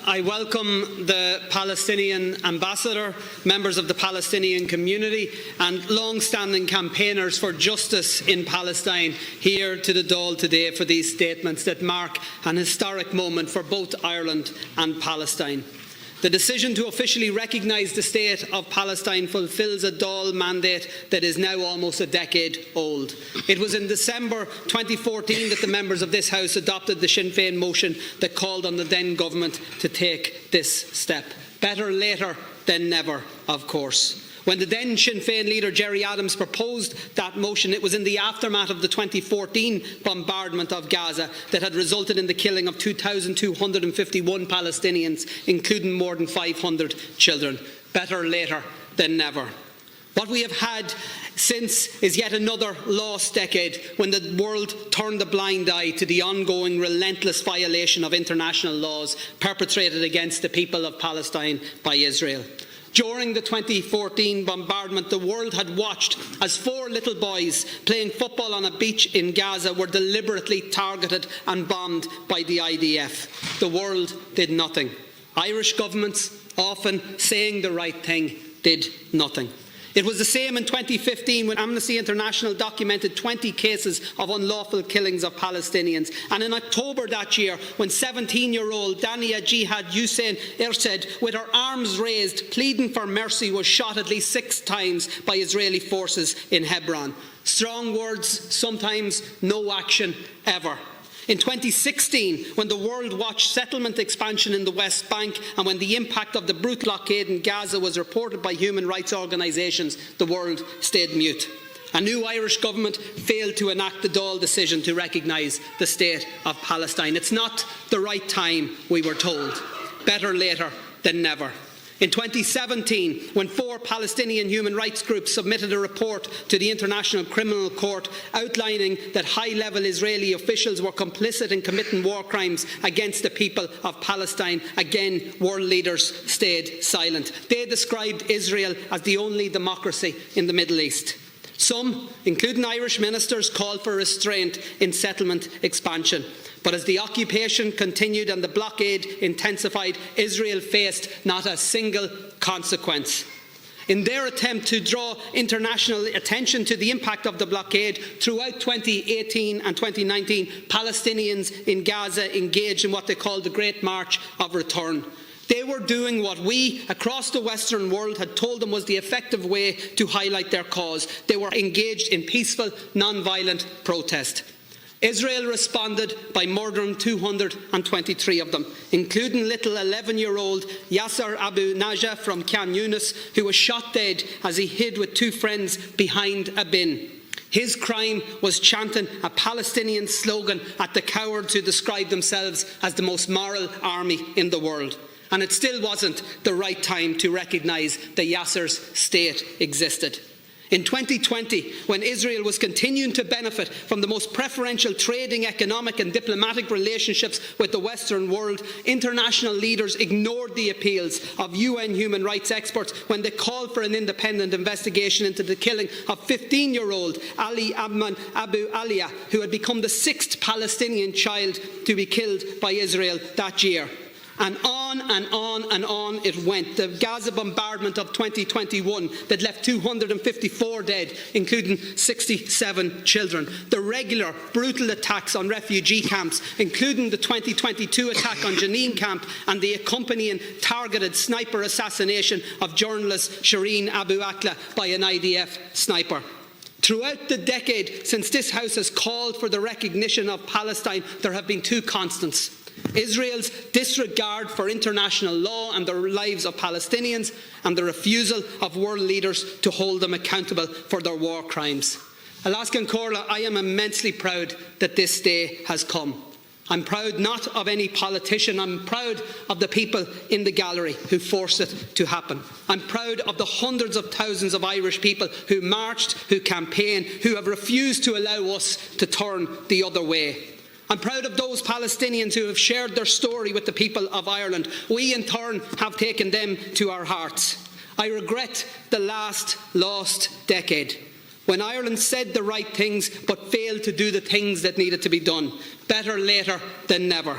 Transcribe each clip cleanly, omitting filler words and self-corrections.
I welcome the Palestinian ambassador, members of the Palestinian community and long-standing campaigners for justice in Palestine here to the Dáil today for these statements that mark an historic moment for both Ireland and Palestine. The decision to officially recognise the State of Palestine fulfils a Dáil mandate that is now almost a decade old. It was in December 2014 that the members of this House adopted the Sinn Féin motion that called on the then government to take this step. Better later than never, of course. When the then Sinn Féin leader Gerry Adams proposed that motion, it was in the aftermath of the 2014 bombardment of Gaza that had resulted in the killing of 2,251 Palestinians, including more than 500 children. Better later than never. What we have had since is yet another lost decade when the world turned a blind eye to the ongoing relentless violation of international laws perpetrated against the people of Palestine by Israel. During the 2014 bombardment, the world had watched as 4 little boys playing football on a beach in Gaza were deliberately targeted and bombed by the IDF. The world did nothing. Irish governments, often saying the right thing, did nothing. It was the same in 2015 when Amnesty International documented 20 cases of unlawful killings of Palestinians. And in October that year, when 17-year-old Dania Jihad Hussein Irsed, with her arms raised, pleading for mercy, was shot at least 6 times by Israeli forces in Hebron. Strong words, sometimes no action ever. In 2016, when the world watched settlement expansion in the West Bank and when the impact of the brutal blockade in Gaza was reported by human rights organisations, the world stayed mute. A new Irish government failed to enact the Dáil decision to recognise the State of Palestine. It's not the right time, we were told. Better later than never. In 2017, when 4 Palestinian human rights groups submitted a report to the International Criminal Court outlining that high-level Israeli officials were complicit in committing war crimes against the people of Palestine, again, world leaders stayed silent. They described Israel as the only democracy in the Middle East. Some, including Irish ministers, called for restraint in settlement expansion. But as the occupation continued and the blockade intensified, Israel faced not a single consequence. In their attempt to draw international attention to the impact of the blockade, throughout 2018 and 2019, Palestinians in Gaza engaged in what they called the Great March of Return. They were doing what we, across the Western world, had told them was the effective way to highlight their cause. They were engaged in peaceful, non-violent protest. Israel responded by murdering 223 of them, including little 11-year-old Yasser Abu Najah from Khan Yunis, who was shot dead as he hid with 2 friends behind a bin. His crime was chanting a Palestinian slogan at the cowards who described themselves as the most moral army in the world. And it still wasn't the right time to recognise that Yasser's state existed. In 2020, when Israel was continuing to benefit from the most preferential trading, economic and diplomatic relationships with the Western world, international leaders ignored the appeals of UN human rights experts when they called for an independent investigation into the killing of 15-year-old Ali Abman Abu Alia, who had become the 6th Palestinian child to be killed by Israel that year. And on and on and on it went. The Gaza bombardment of 2021 that left 254 dead, including 67 children. The regular brutal attacks on refugee camps, including the 2022 attack on Jenin camp and the accompanying targeted sniper assassination of journalist Shireen Abu Akleh by an IDF sniper. Throughout the decade since this House has called for the recognition of Palestine, there have been 2 constants. Israel's disregard for international law and the lives of Palestinians, and the refusal of world leaders to hold them accountable for their war crimes. Alaskan Corla, I am immensely proud that this day has come. I'm proud not of any politician, I'm proud of the people in the gallery who forced it to happen. I'm proud of the hundreds of thousands of Irish people who marched, who campaigned, who have refused to allow us to turn the other way. I'm proud of those Palestinians who have shared their story with the people of Ireland. We, in turn, have taken them to our hearts. I regret the last lost decade, when Ireland said the right things but failed to do the things that needed to be done. Better later than never.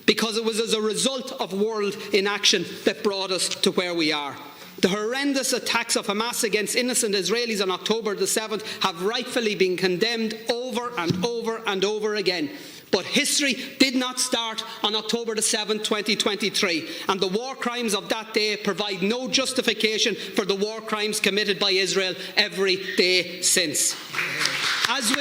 because it was as a result of world inaction that brought us to where we are. The horrendous attacks of Hamas against innocent Israelis on October the 7th have rightfully been condemned over and over and over again. But history did not start on October the 7th, 2023, and the war crimes of that day provide no justification for the war crimes committed by Israel every day since. As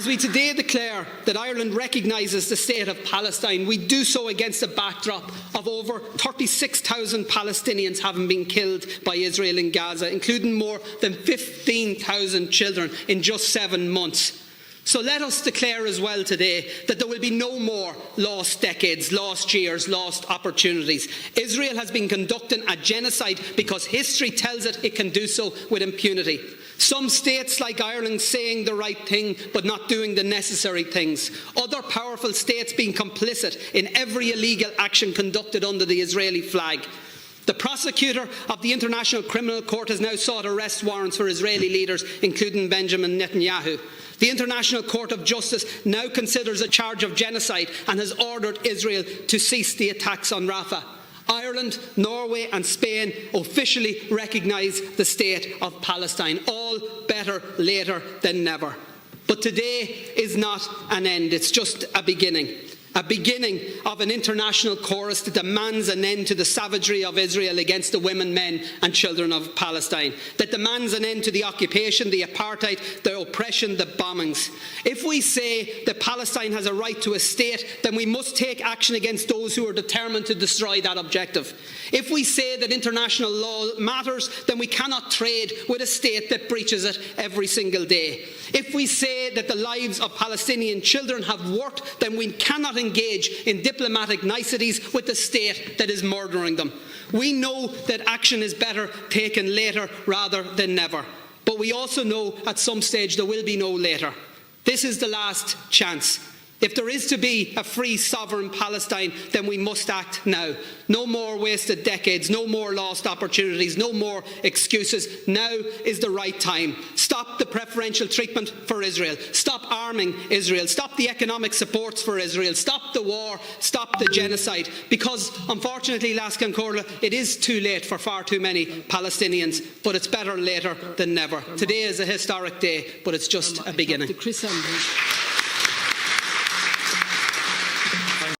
we today declare that Ireland recognises the state of Palestine, we do so against a backdrop of over 36,000 Palestinians having been killed by Israel in Gaza, including more than 15,000 children in just 7 months. So let us declare as well today that there will be no more lost decades, lost years, lost opportunities. Israel has been conducting a genocide because history tells it can do so with impunity. Some states like Ireland saying the right thing but not doing the necessary things. Other powerful states being complicit in every illegal action conducted under the Israeli flag. The prosecutor of the International Criminal Court has now sought arrest warrants for Israeli leaders, including Benjamin Netanyahu. The International Court of Justice now considers a charge of genocide and has ordered Israel to cease the attacks on Rafah. Ireland, Norway and Spain officially recognise the state of Palestine. All better later than never. But today is not an end, it's just a beginning. A beginning of an international chorus that demands an end to the savagery of Israel against the women, men and children of Palestine. That demands an end to the occupation, the apartheid, the oppression, the bombings. If we say that Palestine has a right to a state, then we must take action against those who are determined to destroy that objective. If we say that international law matters, then we cannot trade with a state that breaches it every single day. If we say that the lives of Palestinian children have worth, then we cannot engage in diplomatic niceties with the state that is murdering them. We know that action is better taken later rather than never. But we also know at some stage there will be no later. This is the last chance. If there is to be a free, sovereign Palestine, then we must act now. No more wasted decades, no more lost opportunities, no more excuses. Now is the right time. Stop the preferential treatment for Israel. Stop arming Israel. Stop the economic supports for Israel. Stop the war. Stop the genocide. Because, unfortunately, Lascan Corla, it is too late for far too many Palestinians, but it's better later than never. Today is a historic day, but it's just a beginning.